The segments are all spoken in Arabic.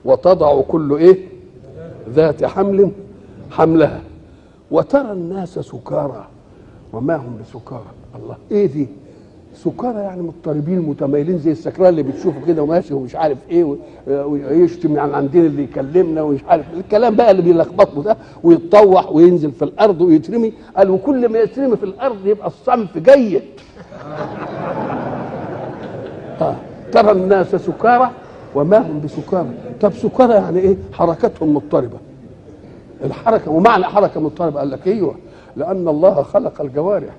وتضع كل ايه ذات حمل حملها وترى الناس سكارى وما هم بسكارى. الله، ايه دي سكارى؟ يعني مضطربين متمايلين زي السكران اللي بتشوفه كده وماشي ومش عارف ايه ويشتم عن عندنا اللي يكلمنا ومش عارف الكلام بقى اللي بيلخبطه ده، ويتطوح وينزل في الارض ويترمي. قال وكل ما يترمي في الارض يبقى الصنف جيد. ترى الناس سكارى وما هم بسكارى. طب سكارى يعني ايه؟ حركتهم مضطربه. الحركه، ومعنى حركه مضطربه قال لك ايوه، لان الله خلق الجوارح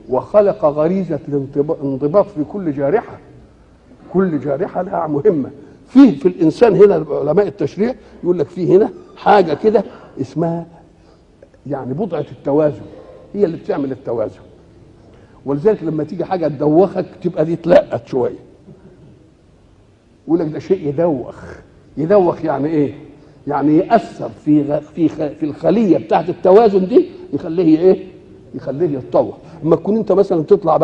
وخلق غريزه الانضباط في كل جارحه. كل جارحه لها مهمه. في الانسان هنا علماء التشريع يقول لك في هنا حاجه كده اسمها يعني بضعه التوازن، هي اللي بتعمل التوازن. ولذلك لما تيجي حاجه تدوخك تبقى دي تلقت شويه، يقول لك ده شيء يدوخ. يدوخ يعني ايه؟ يعني يأثر في الخليه بتاعت التوازن دي، يخليه ايه؟ يخليه يتطوح. اما تكون انت مثلا تطلع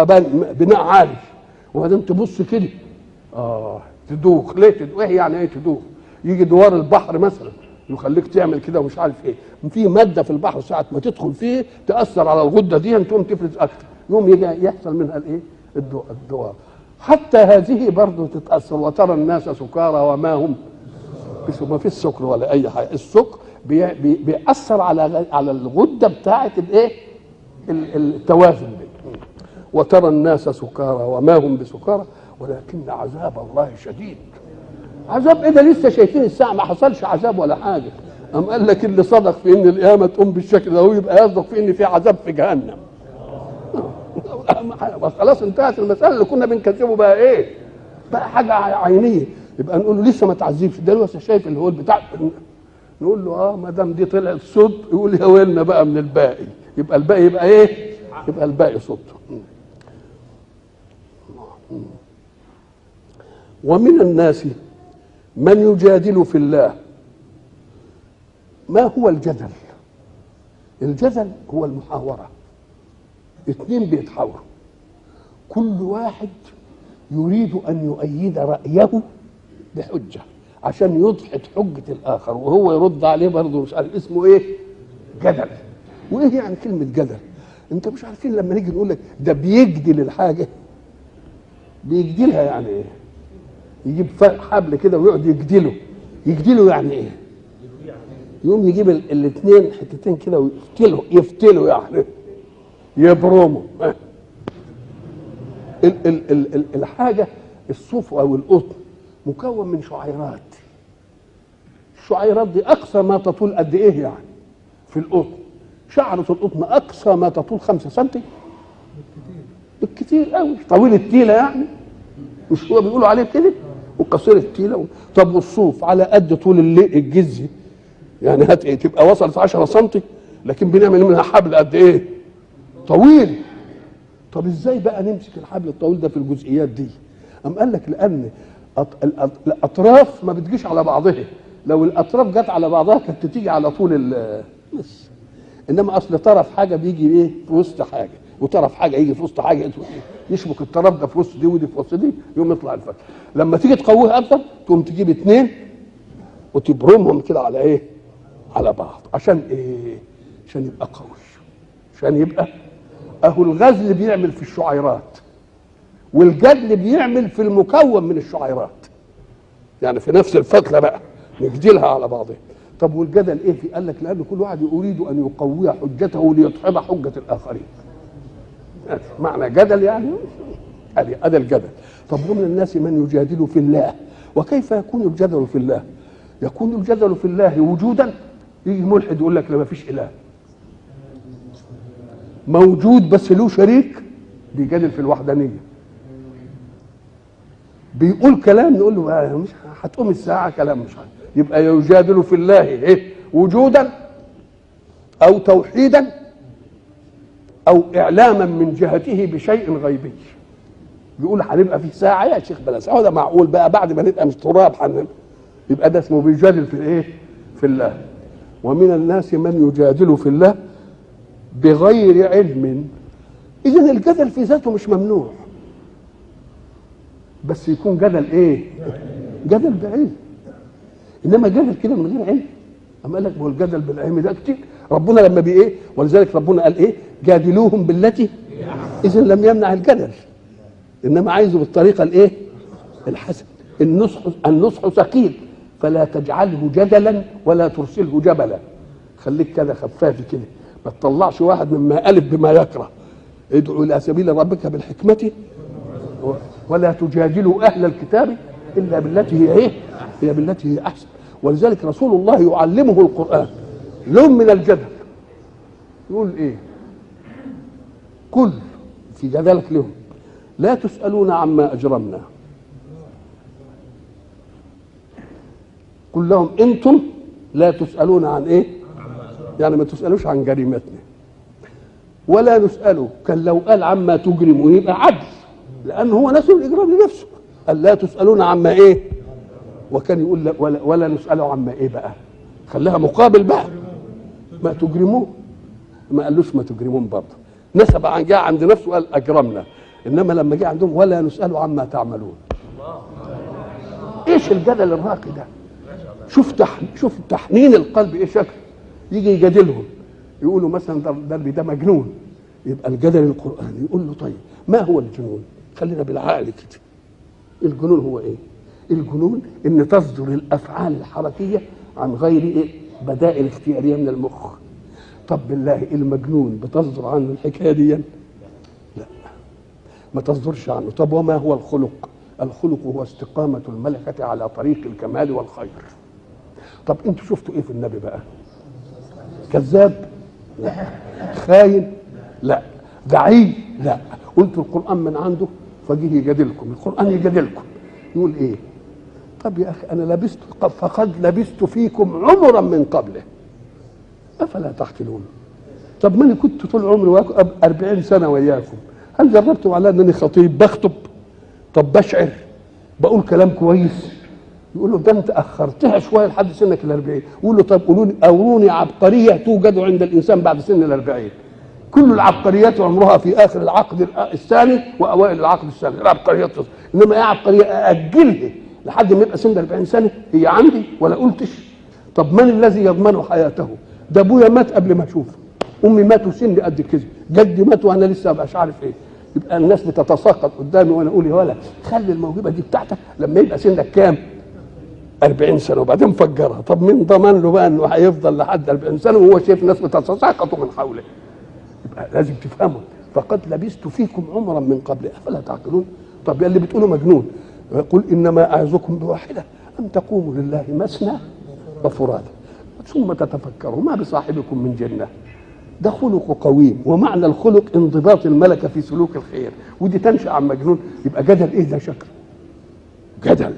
بناء عالي وبعدين تبص كده تدوخ. ليه تدوخ؟ ايه يعني ايه تدوخ؟ يجي دوار البحر مثلا يخليك تعمل كده ومش عارف ايه، في ماده في البحر ساعه ما تدخل فيه تاثر على الغده دي تقوم تفرز اكتر، يوم يجي يحصل منها الايه؟ الدوار. حتى هذه برضه تتاثر. وترى الناس سكارى وما هم، ما فيش سكر ولا اي حاجه. السكر بيأثر على الغده بتاعه الايه؟ التوازن دي. وترى الناس سكارى وما هم بسكارى ولكن عذاب الله شديد. عذاب ايه ده؟ لسه شايفين الساعه ما حصلش عذاب ولا حاجه. قام قال لك اللي صدق في ان القيامه تقوم بالشكل ده ويبقى يصدق في ان في عذاب في جهنم. خلاص انتهت المساله. اللي كنا بنكذبه بقى ايه؟ بقى حاجه عينيه. يبقى نقول له لسه ما تعذبش، ده لسه شايف اللي هو بتاع. نقول له ما دام دي طلعت صد، يقول يا ويلنا بقى من الباقي. يبقى الباقي يبقى ايه؟ يبقى الباقي صد. ومن الناس من يجادل في الله. ما هو الجدل؟ الجدل هو المحاورة. اثنين بيتحاوروا، كل واحد يريد أن يؤيد رأيه بحجة عشان يضحك حجة الآخر وهو يرد عليه برضه. مش عارف اسمه ايه؟ جدل. وايه يعني كلمة جدل؟ انت مش عارفين لما نيجي نقول لك ده بيجدل الحاجة، بيجدلها يعني ايه؟ يجيب حبل كده ويقعد يجدله. يجدله يعني ايه؟ يقوم يجيب الاثنين حتتين كده ويفتلوا يعني يبرموا. الحاجه الصوف او القطن مكون من شعيرات. الشعيرات دي اقصى ما تطول قد ايه يعني؟ في القطن شعره القطن اقصى ما تطول 5 سم بالكتير قوي. طويل التيله يعني، مش هو بيقولوا عليه كده؟ وقصير التيله. طب والصوف على قد طول الجزي يعني، هات ايه تبقى وصلت 10 سم، لكن بنعمل منها حبل قد ايه؟ طويل. طب ازاي بقى نمسك الحبل الطويل ده في الجزئيات دي؟ قام قال لك لان الاطراف ما بتجيش على بعضها. لو الاطراف جت على بعضها كانت تيجي على طول بس. انما اصل طرف حاجه بيجي ايه؟ في وسط حاجه، وطرف حاجه يجي في وسط حاجه، يشبك الطرف ده في وسط دي ودي في وسط دي، يقوم يطلع الفتح. لما تيجي تقويها اكتر تقوم تجيب 2 وتبرمهم كده على ايه؟ على بعض. عشان ايه؟ عشان يبقى قوي. عشان يبقى اهو الغزل بيعمل في الشعيرات والجدل بيعمل في المكون من الشعيرات، يعني في نفس الفتله بقى نجدلها على بعضها. طب والجدل ايه في؟ قال لك لان كل واحد يريد ان يقوي حجته ليدحض حجه الاخرين. معنى جدل يعني هذا الجدل. طب ومن الناس من يجادل في الله. وكيف يكون الجدل في الله؟ يكون الجدل في الله وجودا. يجي ملحد يقول لك لا ما فيش اله، موجود بس له شريك، بيجادل في الوحدانيه. بيقول كلام نقول له مش هتقوم الساعه كلام مش عارف. يبقى يجادل في الله ايه؟ وجودا او توحيدا او اعلاما من جهته بشيء غيبي. بيقول هنبقى في ساعه يا شيخ بلا ساعه، ده معقول بقى بعد ما نبقى مش تراب يبقى ده اسمه بيجادل في الايه؟ في الله. ومن الناس من يجادل في الله بغير علم. اذا الجدل في ذاته مش ممنوع، بس يكون جدل ايه؟ جدل بعلم. انما جدل كده من غير علم. اما قال لك ما هو الجدل بالعلم ده كتير. ربنا لما ايه، ولذلك ربنا قال ايه؟ جادلوهم بالتي، اذا لم يمنع الجدل، انما عايزه بالطريقه الايه؟ الحسن. النصح ثقيل، فلا تجعله جدلا ولا ترسله جبلا. خليك كده خفافي كده، ما تطلعش واحد مما ألف بما يكره. ادعو الى سبيل ربك بالحكمه ولا تجادلوا اهل الكتاب الا بالتي هي ايه؟ هي بالتي هي احسن. ولذلك رسول الله يعلمه القران لون من الجدل. يقول ايه؟ كل في جدلك لهم لا تسالون عما اجرمنا. قل لهم انتم لا تسالون عن ايه؟ يعني ما تسالوش عن جريمتنا، ولا نساله. كان لو قال عما تجرموا يبقى عدل، لان هو نسوا الاجرام لنفسه. قال لا تسالون عما ايه؟ وكان يقول ولا نساله عما ايه بقى؟ خلاها مقابل بقى، ما تجرموه. ما قالوش ما تجرمون برضه، نسب عن جاء عند نفسه قال اجرمنا. انما لما جاء عندهم ولا نساله عما تعملون. ايش الجدل الراقي ده؟ شوف تحنين القلب ايه شكل. يجي يجادلهم يقولوا مثلا ده مجنون، يبقى الجدل القرآني يقول له طيب ما هو الجنون؟ خلينا بالعقل كده. الجنون هو ايه؟ الجنون ان تصدر الافعال الحركيه عن غير ايه؟ بدائل اختياريه من المخ. طب بالله المجنون بتصدر عنه الحكايه دي؟ لا، ما تصدرش عنه. طب وما هو الخلق؟ الخلق هو استقامه الملكه على طريق الكمال والخير. طب انتوا شفتوا ايه في النبي بقى؟ كذاب؟ لا. خاين؟ لا. دعي؟ لا. قلتوا القرآن من عنده فجيه يجادلكم. القرآن يجادلكم يقول ايه؟ طب يا اخي انا لبست فقد لبست فيكم عمرا من قبله افلا تعقلون. طب ما انا كنت طول عمري 40 سنه وياكم، هل جربتم على انني خطيب بخطب؟ طب بشعر؟ بقول كلام كويس؟ يقول له ده انت اخرتها شويه لحد سنك ال40. يقول له طب اوروني عبقريه توجد عند الانسان بعد سن ال40. كل العبقريات عمرها في اخر العقد الثاني واوائل العقد الثاني. العبقريات انما ايه عبقريه ااجلها لحد ما يبقى سن 40 سنه؟ هي عندي ولا قلتش؟ طب من الذي يضمن حياته؟ ده ابويا مات قبل ما اشوفه، امي ماتوا سن قد كده، جدي مات وانا لسه مش عارف ايه. يبقى الناس بتتساقط قدامي وانا اقول يا ولا خلي الموهبه دي بتاعتك لما يبقى سنك كام؟ 40 سنه وبعدين فجرها. طب مين ضمن له بقى انه هيفضل لحد 40 سنه وهو شايف الناس بتتساقط من حوله؟ يبقى لازم تفهموا فقد لبثت فيكم عمرا من قبل افلا تعقلون. طب يا اللي بتقولوا مجنون، قل انما اعظكم بواحده ان تقوموا لله مثنى وفرادا ثم تتفكروا ما بصاحبكم من جنه. ده خلق قويم، ومعنى الخلق انضباط الملكه في سلوك الخير، ودي تنشا عن مجنون. يبقى جدل ايه ده؟ شكل جدل